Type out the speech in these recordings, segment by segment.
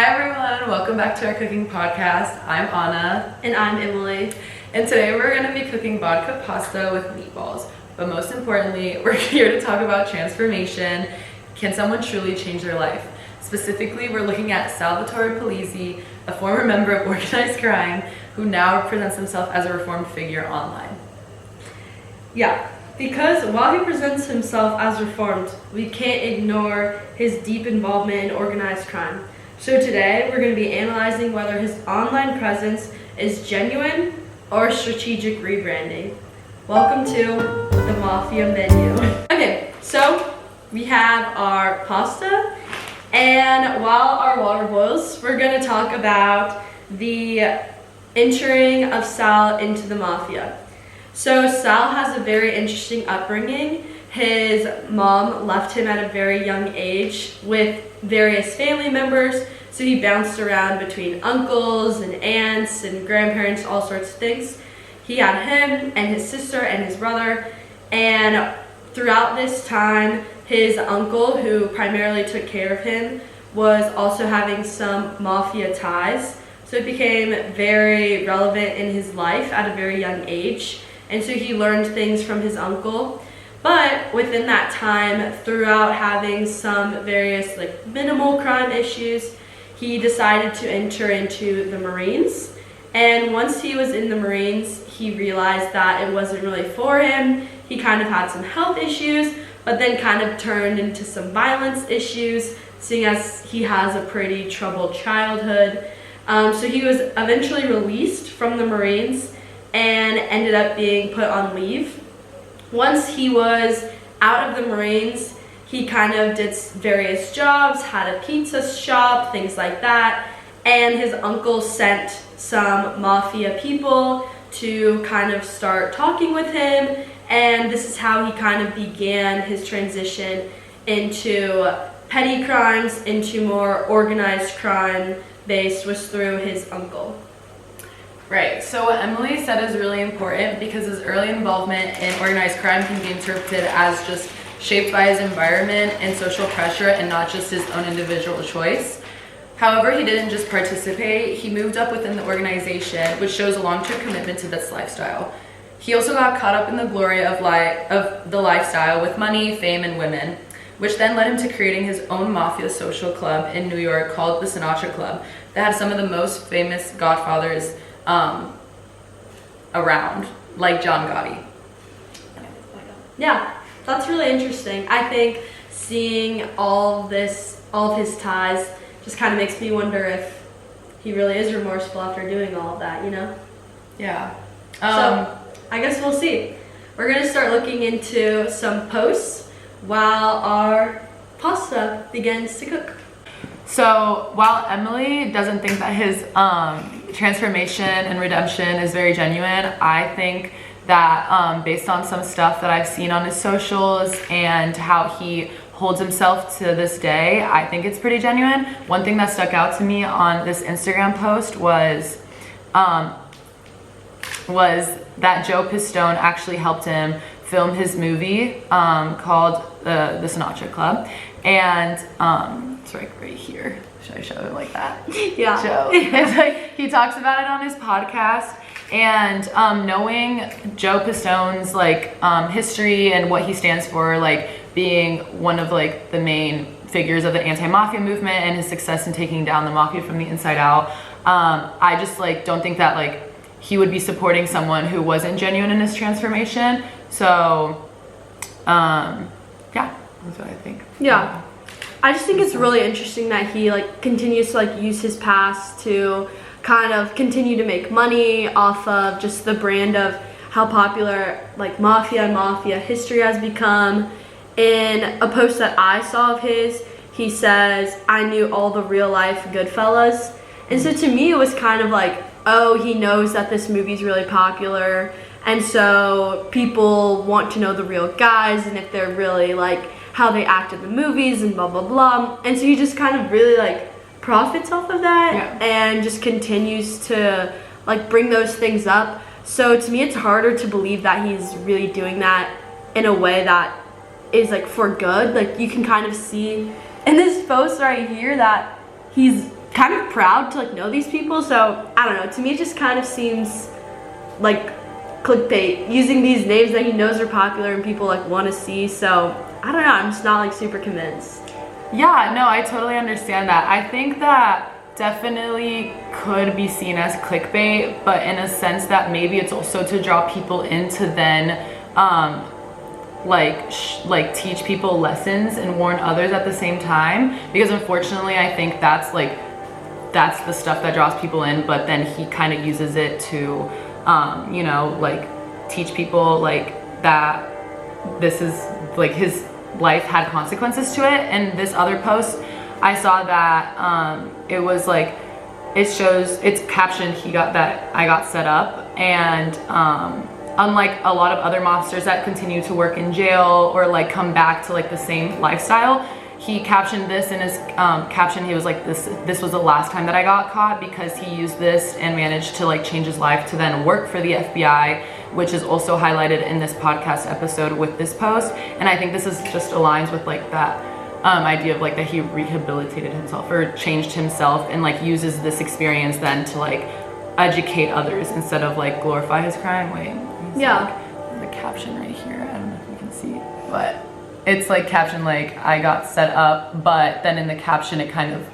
Hi everyone, welcome back to our cooking podcast. I'm Anna. And I'm Emily. And today we're going to be cooking vodka pasta with meatballs. But most importantly, we're here to talk about transformation. Can someone truly change their life? Specifically, we're looking at Salvatore Polizzi, a former member of organized crime who now presents himself as a reformed figure online. Yeah, because while he presents himself as reformed, we can't ignore his deep involvement in organized crime. So today, we're going to be analyzing whether his online presence is genuine or strategic rebranding. Welcome to the Mafia Menu. Okay, so we have our pasta, and while our water boils, we're going to talk about the entering of Sal into the Mafia. So Sal has a very interesting upbringing. His mom left him at a very young age with various family members, so he bounced around between uncles and aunts and grandparents, all sorts of things. He had him and his sister and his brother, and throughout this time, his uncle, who primarily took care of him, was also having some mafia ties, so it became very relevant in his life at a very young age, and so he learned things from his uncle. But within that time, throughout having some various minimal crime issues, he decided to enter into the Marines. And once he was in the Marines, he realized that it wasn't really for him. He kind of had some health issues, but then kind of turned into some violence issues, seeing as he has a pretty troubled childhood. So he was eventually released from the Marines and ended up being put on leave. Once he was out of the Marines, he kind of did various jobs, had a pizza shop, things like that, and his uncle sent some mafia people to kind of start talking with him, and this is how he kind of began his transition into petty crimes, into more organized crime based, was through his uncle. Right, so what Emily said is really important because his early involvement in organized crime can be interpreted as just shaped by his environment and social pressure and not just his own individual choice. However, he didn't just participate, he moved up within the organization, which shows a long-term commitment to this lifestyle. He also got caught up in the glory of the lifestyle with money, fame, and women, which then led him to creating his own mafia social club in New York called the Sinatra Club that had some of the most famous godfathers around, like John Gotti. Yeah, that's really interesting. I think seeing all of his ties just kind of makes me wonder if he really is remorseful after doing all of that, you know? Yeah. So I guess we'll see. We're going to start looking into some posts while our pasta begins to cook. So while Emily doesn't think that his transformation and redemption is very genuine, I think that based on some stuff that I've seen on his socials and how he holds himself to this day, I think it's pretty genuine. One thing that stuck out to me on this Instagram post was that Joe Pistone actually helped him film his movie called the Sinatra Club, and it's right here. Should I show it like that? Yeah. Joe. It's he talks about it on his podcast, and knowing Joe Pistone's history and what he stands for, being one of the main figures of the anti-mafia movement and his success in taking down the mafia from the inside out, I just don't think that he would be supporting someone who wasn't genuine in his transformation. So yeah, that's what I think. Yeah. I just think it's really interesting that he continues to use his past to kind of continue to make money off of just the brand of how popular mafia and mafia history has become. In a post that I saw of his, he says, "I knew all the real life Goodfellas." And so to me it was kind of oh, he knows that this movie's really popular, and so people want to know the real guys and if they're really how they act in the movies and blah blah blah, and so he just kind of really profits off of that. Yeah. And just continues to bring those things up. So to me it's harder to believe that he's really doing that in a way that is for good. You can kind of see in this post right here that he's kind of proud to like know these people. So I don't know, to me it just kind of seems like clickbait, using these names that he knows are popular and people like want to see. So I don't know, I'm just not like super convinced. Yeah, no, I totally understand that. I think that definitely could be seen as clickbait, but in a sense that maybe it's also to draw people in to then like teach people lessons and warn others at the same time, because unfortunately I think that's the stuff that draws people in, but then he kind of uses it to you know, like teach people like that this is like his life had consequences to it. And this other post I saw that it was like, it's captioned I got set up, and unlike a lot of other mobsters that continue to work in jail or like come back to like the same lifestyle, he captioned this in his caption. He was like, this was the last time that I got caught, because he used this and managed to like change his life to then work for the FBI, which is also highlighted in this podcast episode with this post. And I think this is just aligns with like that idea of like that he rehabilitated himself or changed himself, and like uses this experience then to like educate others instead of like glorify his crime. Wait, yeah, like, the caption right here, I don't know if you can see, but it's like captioned like I got set up, but then in the caption it kind of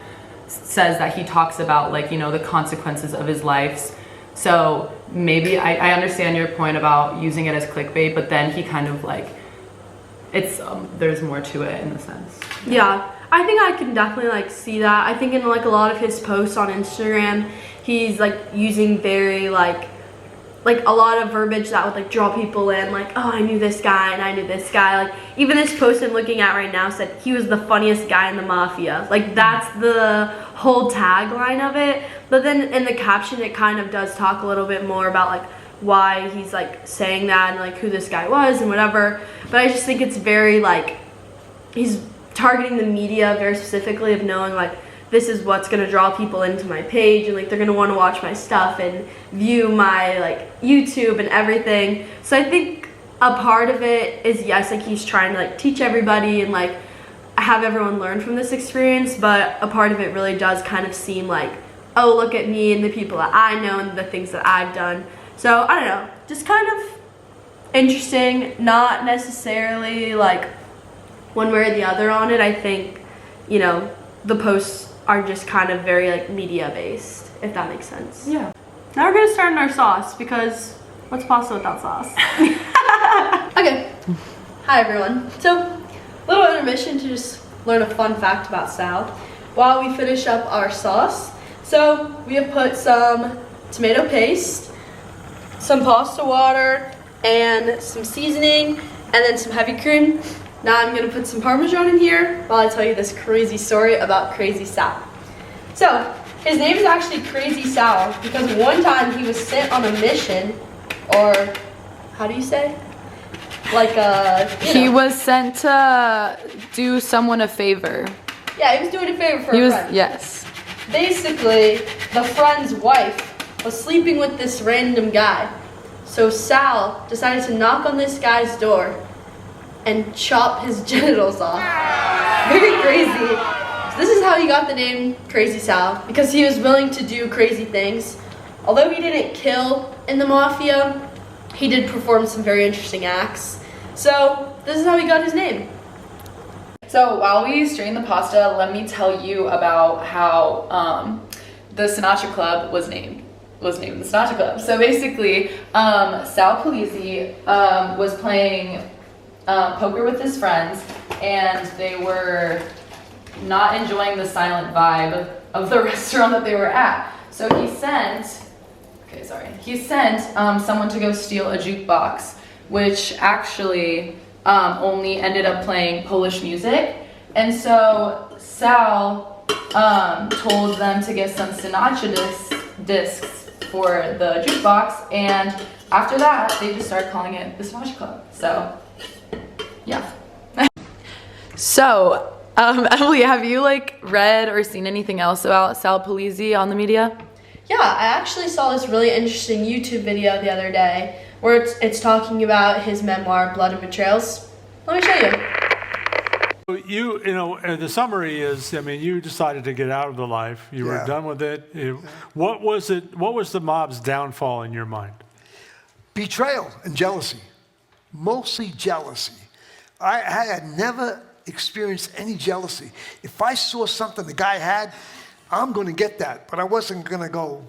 says that he talks about like, you know, the consequences of his life. So maybe I understand your point about using it as clickbait, but then he kind of like, it's there's more to it in a sense. Yeah, I think I can definitely like see that. I think in like a lot of his posts on Instagram, he's like using very like a lot of verbiage that would like draw people in, like, oh, I knew this guy and I knew this guy. Like even this post I'm looking at right now said he was the funniest guy in the mafia. Like that's the whole tagline of it. But then in the caption it kind of does talk a little bit more about like why he's like saying that and like who this guy was and whatever. But I just think it's very like, he's targeting the media very specifically, of knowing like this is what's gonna draw people into my page, and like they're gonna want to watch my stuff and view my like YouTube and everything. So I think a part of it is, yes, like he's trying to like teach everybody and like have everyone learn from this experience, but a part of it really does kind of seem like, oh, look at me and the people that I know and the things that I've done. So I don't know, just kind of interesting, not necessarily like one way or the other on it. I think, you know, the posts are just kind of very like media based, if that makes sense. Yeah. Now we're gonna start in our sauce, because what's pasta without sauce? Okay. Hi everyone. So, little intermission to just learn a fun fact about Sal while we finish up our sauce. So we have put some tomato paste, some pasta water, and some seasoning, and then some heavy cream. Now I'm gonna put some Parmesan in here while I tell you this crazy story about Crazy Sal. So, his name is actually Crazy Sal because one time he was sent on a mission, or how do you say? Like he was sent to do someone a favor. Yeah, he was doing a favor for a friend. Yes. Basically, the friend's wife was sleeping with this random guy. So Sal decided to knock on this guy's door and chop his genitals off. Very crazy. So this is how he got the name Crazy Sal, because he was willing to do crazy things. Although he didn't kill in the mafia, he did perform some very interesting acts. So this is how he got his name. So while we strain the pasta, let me tell you about how the Sinatra Club was named the Sinatra Club. So basically, Sal Polizzi was playing poker with his friends, and they were not enjoying the silent vibe of the restaurant that they were at. So he sent someone to go steal a jukebox, which actually only ended up playing Polish music. And so Sal told them to get some Sinatra discs for the jukebox, and after that they just started calling it the Sinatra Club. So yeah. So Emily, have you like read or seen anything else about Sal Polizzi on the media? Yeah, I actually saw this really interesting YouTube video the other day where it's talking about his memoir, Blood and Betrayals. Let me show you. You know, the summary is, I mean, you decided to get out of the life. You were Yeah. done with it. What was it? What was the mob's downfall in your mind? Betrayal and jealousy, mostly jealousy. I had never experienced any jealousy. If I saw something the guy had, I'm going to get that, but I wasn't going to go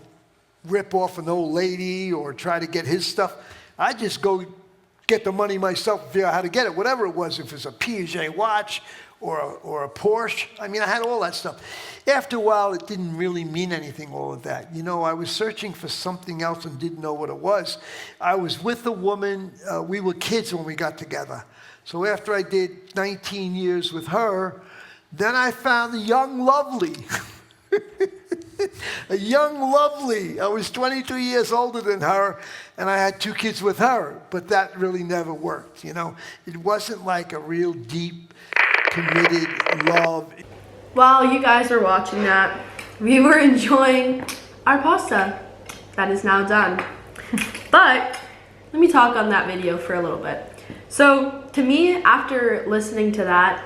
rip off an old lady or try to get his stuff. I just go get the money myself, figure out how to get it, whatever it was, if it's a Piaget watch or a Porsche. I mean, I had all that stuff. After a while, it didn't really mean anything, all of that. You know, I was searching for something else and didn't know what it was. I was with a woman. We were kids when we got together. So after I did 19 years with her, then I found a young lovely. A young lovely. I was 22 years older than her, and I had 2 kids with her, but that really never worked, you know. It wasn't like a real deep, committed love. While you guys were watching that, we were enjoying our pasta that is now done. But let me talk on that video for a little bit. So to me, after listening to that,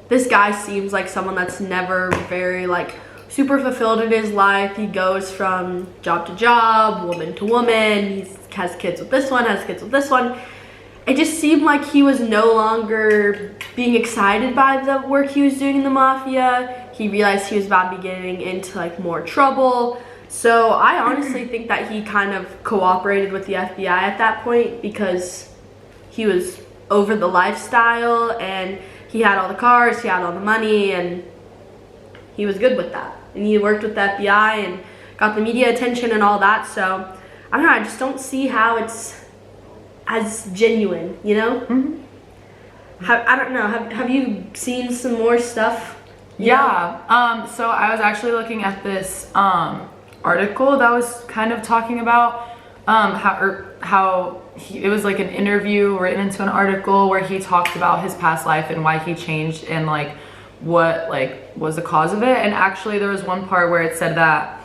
this guy seems like someone that's never very like super fulfilled in his life. He goes from job to job, woman to woman. He has kids with this one, has kids with this one. It just seemed like he was no longer being excited by the work he was doing in the mafia. He realized he was about to be getting into like more trouble. So I honestly think that he kind of cooperated with the FBI at that point because he was over the lifestyle and he had all the cars, he had all the money, and he was good with that. And he worked with the FBI and got the media attention and all that. So I don't know, I just don't see how it's as genuine, you know? Mm-hmm. I don't know, have you seen some more stuff? Yeah, so I was actually looking at this article that was kind of talking about it was like an interview written into an article where he talked about his past life and why he changed and like what like was the cause of it. And actually there was one part where it said that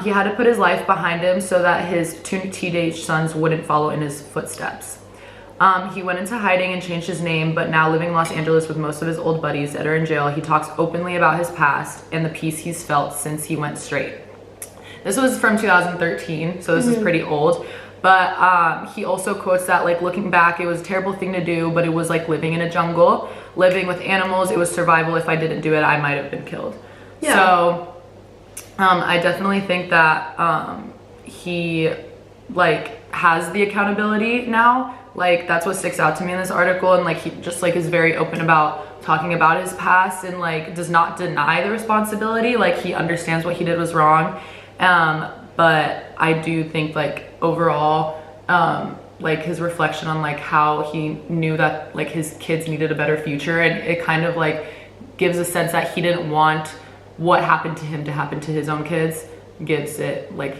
he had to put his life behind him so that his 2 teenage sons wouldn't follow in his footsteps. He went into hiding and changed his name, but now living in Los Angeles with most of his old buddies that are in jail, he talks openly about his past and the peace he's felt since he went straight. This was from 2013, so this is pretty old. But he also quotes that, like, looking back, it was a terrible thing to do, but it was like living in a jungle, living with animals. It was survival. If I didn't do it, I might have been killed. Yeah. So I definitely think that he, like, has the accountability now. Like, that's what sticks out to me in this article. And, like, he just, like, is very open about talking about his past and, like, does not deny the responsibility. Like, he understands what he did was wrong. But I do think, like, overall, like, his reflection on, like, how he knew that, like, his kids needed a better future, and it kind of, like, gives a sense that he didn't want what happened to him to happen to his own kids, gives it, like,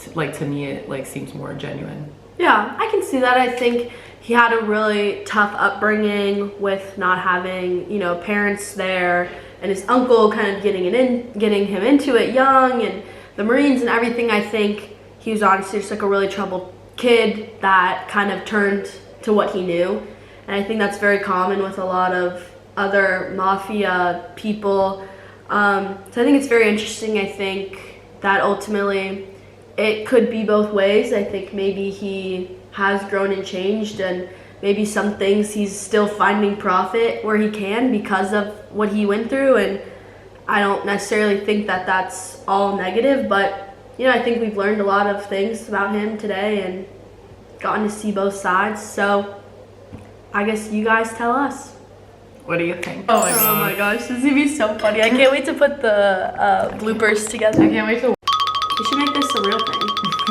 to me, it, like, seems more genuine. Yeah, I can see that. I think he had a really tough upbringing with not having, you know, parents there, and his uncle kind of getting him into it young, and the Marines and everything. I think he was honestly just like a really troubled kid that kind of turned to what he knew. And I think that's very common with a lot of other mafia people. So I think it's very interesting. I think that ultimately it could be both ways. I think maybe he has grown and changed, and maybe some things he's still finding profit where he can because of what he went through. And I don't necessarily think that that's all negative, but, you know, I think we've learned a lot of things about him today and gotten to see both sides. So I guess you guys tell us. What do you think? Oh my gosh, this is gonna be so funny. I can't wait to put the bloopers together. I can't wait to. We should make this a real thing.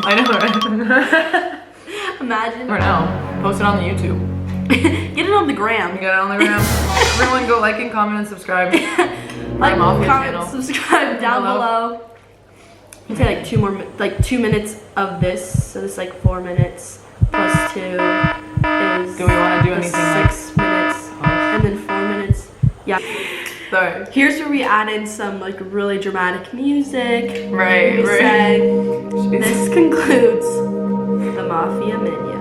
I know, right? Imagine. Or no, post it on the YouTube. Get it on the gram. Get it on the gram. Everyone go like and comment and subscribe. Like, Mafia comment, channel. subscribe down below. You take like 2 minutes of this, so this is like 4 minutes plus 2 is. Do we want to do anything 6 minutes, and then 4 minutes. Yeah. Sorry. Here's where we add in some like really dramatic music. Right. We right. say, Jeez. this concludes the Mafia Menu.